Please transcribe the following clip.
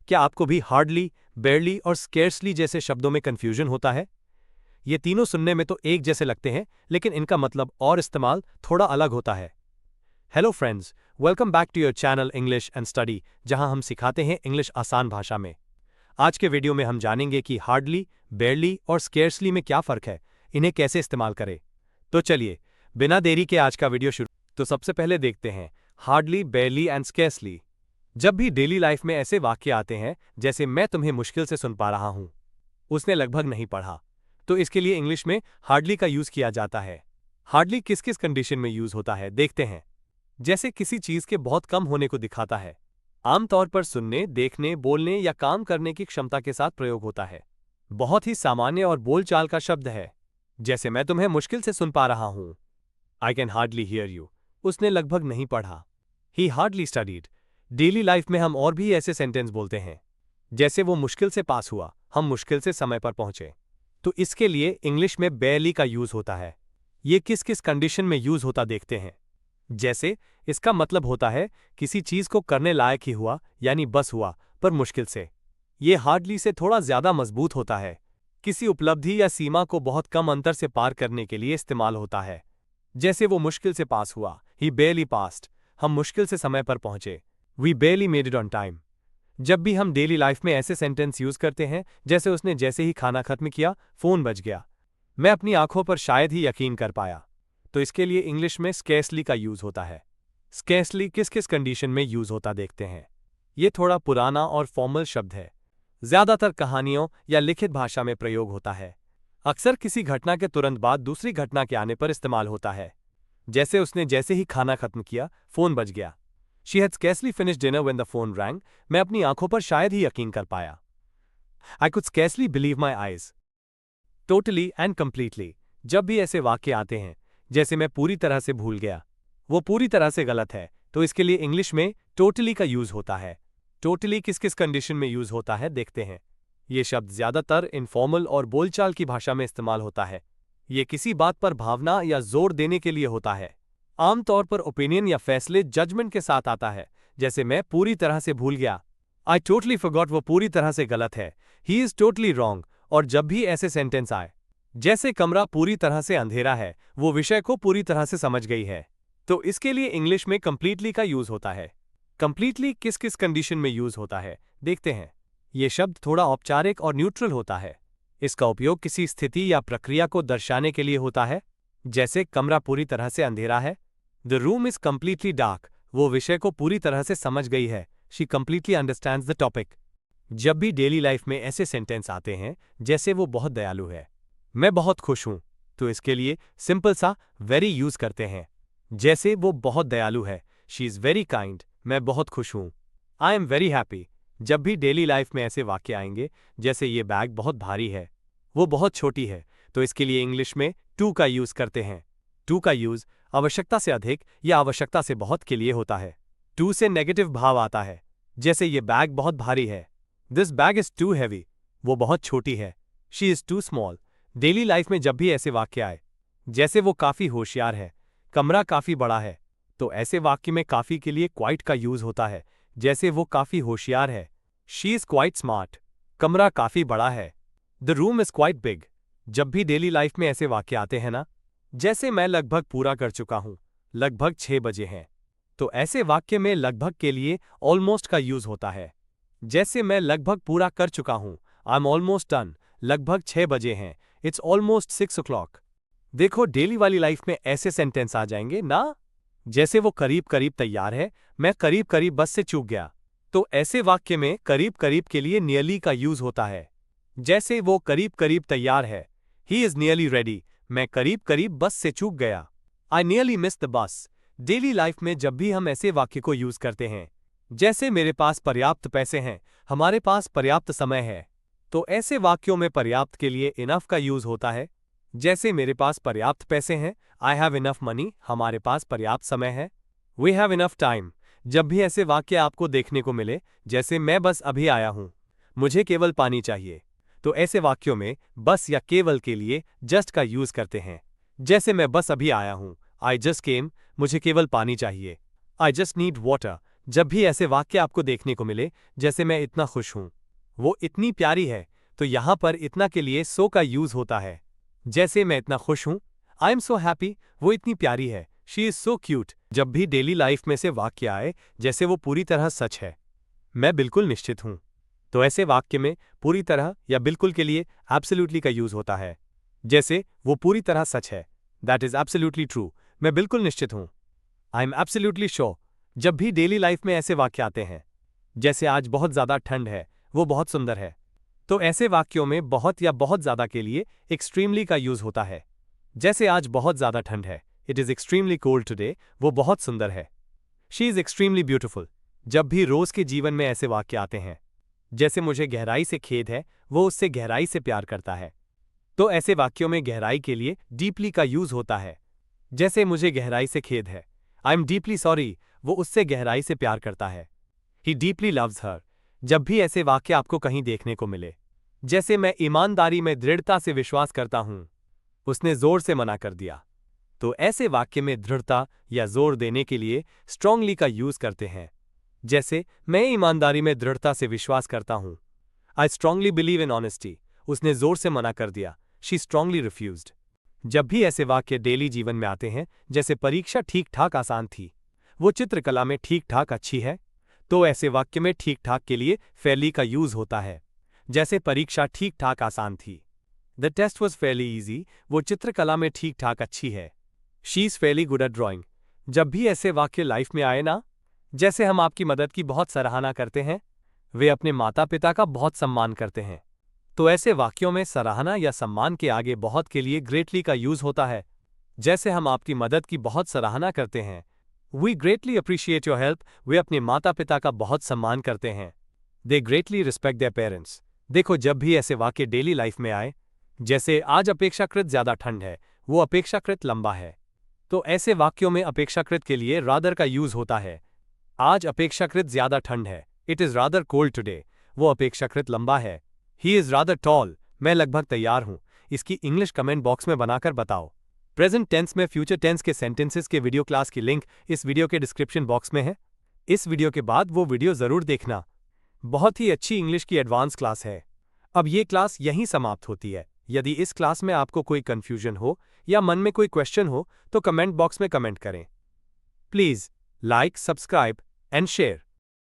क्या आपको भी हार्डली, बेयरली और स्केर्सली जैसे शब्दों में कंफ्यूजन होता है? ये तीनों सुनने में तो एक जैसे लगते हैं, लेकिन इनका मतलब और इस्तेमाल थोड़ा अलग होता है। Hello friends, welcome back to your channel English and study, जहां हम सिखाते हैं इंग्लिश आसान भाषा में। आज के वीडियो में हम जानेंगे कि हार्डली, बेयरली और स्केर्सली में क्या फ़र्क है, इन्हें कैसे इस्तेमाल करें। तो चलिए, बिना देरी के आज का वीडियो शुरू। तो सबसे पहले देखते हैं हार्डली, बेयरली एंड स्केर्सली। जब भी डेली लाइफ में ऐसे वाक्य आते हैं जैसे मैं तुम्हें मुश्किल से सुन पा रहा हूं, उसने लगभग नहीं पढ़ा, तो इसके लिए इंग्लिश में हार्डली का यूज किया जाता है। हार्डली किस किस कंडीशन में यूज होता है देखते हैं। जैसे किसी चीज के बहुत कम होने को दिखाता है, आमतौर पर सुनने, देखने, बोलने या काम करने की क्षमता के साथ प्रयोग होता है। बहुत ही सामान्य और बोलचाल का शब्द है, जैसे मैं तुम्हें मुश्किल से सुन पा रहा हूं। I can hardly here you. उसने लगभग नहीं पढ़ा। ही हार्डली स्टडीड। डेली लाइफ में हम और भी ऐसे सेंटेंस बोलते हैं, जैसे वो मुश्किल से पास हुआ, हम मुश्किल से समय पर पहुंचे। तो इसके लिए इंग्लिश में बेयरली का यूज होता है। ये किस किस कंडीशन में यूज होता देखते हैं। जैसे इसका मतलब होता है किसी चीज को करने लायक ही हुआ, यानी बस हुआ, पर मुश्किल से। ये हार्डली से थोड़ा ज्यादा मजबूत होता है। किसी उपलब्धि या सीमा को बहुत कम अंतर से पार करने के लिए इस्तेमाल होता है। जैसे वो मुश्किल से पास हुआ, ही बेयरली पास्ड। हम मुश्किल से समय पर पहुंचे, we barely made it on time. जब भी हम डेली लाइफ में ऐसे सेंटेंस यूज करते हैं, जैसे उसने जैसे ही खाना खत्म किया, फोन बज गया, मैं अपनी आंखों पर शायद ही यकीन कर पाया, तो इसके लिए इंग्लिश में स्केर्सली का यूज होता है। स्केर्सली किस किस कंडीशन में यूज होता देखते हैं। ये थोड़ा पुराना और फॉर्मल शब्द है। ज्यादातर कहानियों या लिखित भाषा में प्रयोग होता है। अक्सर किसी घटना के तुरंत बाद दूसरी घटना के आने पर इस्तेमाल होता है। जैसे उसने जैसे ही खाना खत्म किया, फोन बज गया। She had scarcely finished dinner when the phone rang. मैं अपनी आंखों पर शायद ही यकीन कर पाया। I could scarcely believe my eyes. Totally and completely. जब भी ऐसे वाक्य आते हैं, जैसे मैं पूरी तरह से भूल गया, वो पूरी तरह से गलत है, तो इसके लिए इंग्लिश में totally का यूज होता है। Totally किस किस कंडीशन में यूज होता है देखते हैं। ये शब्द ज्यादातर इनफॉर्मल और बोलचाल की भाषा में इस्तेमाल होता है। ये किसी बात पर भावना या जोर देने के लिए होता है। आमतौर पर ओपिनियन या फैसले, जजमेंट के साथ आता है, जैसे मैं पूरी तरह से भूल गया, आई टोटली फॉरगॉट, वो पूरी तरह से गलत है, ही इज टोटली रॉन्ग। और जब भी ऐसे सेंटेंस आए, जैसे कमरा पूरी तरह से अंधेरा है, वो विषय को पूरी तरह से समझ गई है, तो इसके लिए इंग्लिश में कंप्लीटली का यूज होता है। कंप्लीटली किस किस कंडीशन में यूज होता है देखते हैं। यह शब्द थोड़ा औपचारिक और न्यूट्रल होता है। इसका उपयोग किसी स्थिति या प्रक्रिया को दर्शाने के लिए होता है, जैसे कमरा पूरी तरह से अंधेरा है, the room is completely dark, वो विषय को पूरी तरह से समझ गई है, she completely understands the topic. जब भी डेली लाइफ में ऐसे सेंटेंस आते हैं, जैसे वो बहुत दयालु है, मैं बहुत खुश हूं, तो इसके लिए सिंपल सा वेरी यूज करते हैं। जैसे वो बहुत दयालु है, शी इज वेरी काइंड, मैं बहुत खुश हूं, आई एम वेरी हैप्पी। जब भी डेली लाइफ में ऐसे वाक्य आएंगे, जैसे ये बैग बहुत भारी है, वो बहुत छोटी है, तो इसके लिए इंग्लिश में टू का यूज करते हैं। टू का यूज आवश्यकता से अधिक या आवश्यकता से बहुत के लिए होता है। टू से नेगेटिव भाव आता है, जैसे ये बैग बहुत भारी है, this bag is too heavy, वो बहुत छोटी है, she is too small. Daily life में जब भी ऐसे वाक्य आए, जैसे वो काफी होशियार है, कमरा काफी बड़ा है, तो ऐसे वाक्य में काफी के लिए क्वाइट का यूज होता है, जैसे वो काफी होशियार है, शी इज क्वाइट स्मार्ट, कमरा काफी बड़ा है, the room is quite big. जब भी डेली लाइफ में ऐसे वाक्य आते हैं ना, जैसे मैं लगभग पूरा कर चुका हूं, लगभग 6 बजे हैं, तो ऐसे वाक्य में लगभग के लिए ऑलमोस्ट का यूज होता है। जैसे मैं लगभग पूरा कर चुका हूं, आई एम ऑलमोस्ट डन, लगभग 6 बजे हैं, इट्स ऑलमोस्ट 6 o'clock। देखो, डेली वाली लाइफ में ऐसे सेंटेंस आ जाएंगे ना, जैसे वो करीब करीब तैयार है, मैं करीब करीब बस से चूक गया, तो ऐसे वाक्य में करीब करीब के लिए नियरली का यूज होता है। जैसे वो करीब करीब तैयार है, ही इज नियरली रेडी, मैं करीब करीब बस से चूक गया, I nearly miss the bus. Daily life में जब भी हम ऐसे वाक्य को यूज करते हैं, जैसे मेरे पास पर्याप्त पैसे हैं, हमारे पास पर्याप्त समय है, तो ऐसे वाक्यों में पर्याप्त के लिए इनफ का यूज होता है। जैसे मेरे पास पर्याप्त पैसे हैं, आई हैव इनफ मनी, हमारे पास पर्याप्त समय है, वी हैव इनफ टाइम। जब भी ऐसे वाक्य आपको देखने को मिले, जैसे मैं बस अभी आया हूं, मुझे केवल पानी चाहिए, तो ऐसे वाक्यों में बस या केवल के लिए जस्ट का यूज करते हैं। जैसे मैं बस अभी आया हूं, आई जस्ट केम, मुझे केवल पानी चाहिए, आई जस्ट नीड वाटर, जब भी ऐसे वाक्य आपको देखने को मिले, जैसे मैं इतना खुश हूं, वो इतनी प्यारी है, तो यहां पर इतना के लिए सो का यूज होता है। जैसे मैं इतना खुश हूं, आई एम सो हैप्पी, वो इतनी प्यारी है, शी इज सो क्यूट। जब भी डेली लाइफ में से वाक्य आए जैसे वो पूरी तरह सच है, मैं बिल्कुल निश्चित हूं, तो ऐसे वाक्य में पूरी तरह या बिल्कुल के लिए एब्सोल्युटली का यूज होता है। जैसे वो पूरी तरह सच है, दैट इज एब्सोल्युटली ट्रू, मैं बिल्कुल निश्चित हूं, आई एम एब्सोल्युटली श्योर। जब भी डेली लाइफ में ऐसे वाक्य आते हैं, जैसे आज बहुत ज्यादा ठंड है, वो बहुत सुंदर है, तो ऐसे वाक्यों में बहुत या बहुत ज्यादा के लिए एक्सट्रीमली का यूज होता है। जैसे आज बहुत ज्यादा ठंड है, it is extremely cold today, वो बहुत सुंदर है, शी इज एक्सट्रीमली ब्यूटिफुल। जब भी रोज के जीवन में ऐसे वाक्य आते हैं, जैसे मुझे गहराई से खेद है, वो उससे गहराई से प्यार करता है, तो ऐसे वाक्यों में गहराई के लिए डीपली का यूज होता है। जैसे मुझे गहराई से खेद है, आई एम डीपली सॉरी, वो उससे गहराई से प्यार करता है, ही डीपली लव्स हर। जब भी ऐसे वाक्य आपको कहीं देखने को मिले, जैसे मैं ईमानदारी में दृढ़ता से विश्वास करता हूं, उसने जोर से मना कर दिया, तो ऐसे वाक्य में दृढ़ता या जोर देने के लिए स्ट्रांगली का यूज करते हैं। जैसे मैं ईमानदारी में दृढ़ता से विश्वास करता हूं, I strongly believe in honesty, उसने जोर से मना कर दिया, शी स्ट्रांगली रिफ्यूज्ड। जब भी ऐसे वाक्य डेली जीवन में आते हैं, जैसे परीक्षा ठीक ठाक आसान थी, वो चित्रकला में ठीक ठाक अच्छी है, तो ऐसे वाक्य में ठीक ठाक के लिए फेयरली का यूज होता है। जैसे परीक्षा ठीक ठाक आसान थी, the test was fairly easy, वो चित्रकला में ठीक ठाक अच्छी है, she is fairly good at drawing. जब भी ऐसे वाक्य लाइफ में आए ना, जैसे हम आपकी मदद की बहुत सराहना करते हैं, वे अपने माता पिता का बहुत सम्मान करते हैं, तो ऐसे वाक्यों में सराहना या सम्मान के आगे बहुत के लिए ग्रेटली का यूज होता है। जैसे हम आपकी मदद की बहुत सराहना करते हैं, we greatly appreciate your help, वे अपने माता पिता का बहुत सम्मान करते हैं, they greatly respect their parents. देखो, जब भी ऐसे वाक्य डेली लाइफ में आए, जैसे आज अपेक्षाकृत ज्यादा ठंड है, वो अपेक्षाकृत लंबा है, तो ऐसे वाक्यों में अपेक्षाकृत के लिए रादर का यूज होता है। आज अपेक्षाकृत ज्यादा ठंड है, it is rather cold today, वो अपेक्षाकृत लंबा है, ही इज रादर टॉल, मैं लगभग तैयार हूं। इसकी इंग्लिश कमेंट बॉक्स में बनाकर बताओ। प्रेजेंट टेंस में फ्यूचर टेंस के सेंटेंसेस के वीडियो क्लास की लिंक इस वीडियो के डिस्क्रिप्शन बॉक्स में है। इस वीडियो के बाद वो वीडियो जरूर देखना, बहुत ही अच्छी इंग्लिश की एडवांस क्लास है। अब ये क्लास यहीं समाप्त होती है। यदि इस क्लास में आपको कोई कंफ्यूजन हो या मन में कोई क्वेश्चन हो, तो कमेंट बॉक्स में कमेंट करें। Please like, subscribe and share.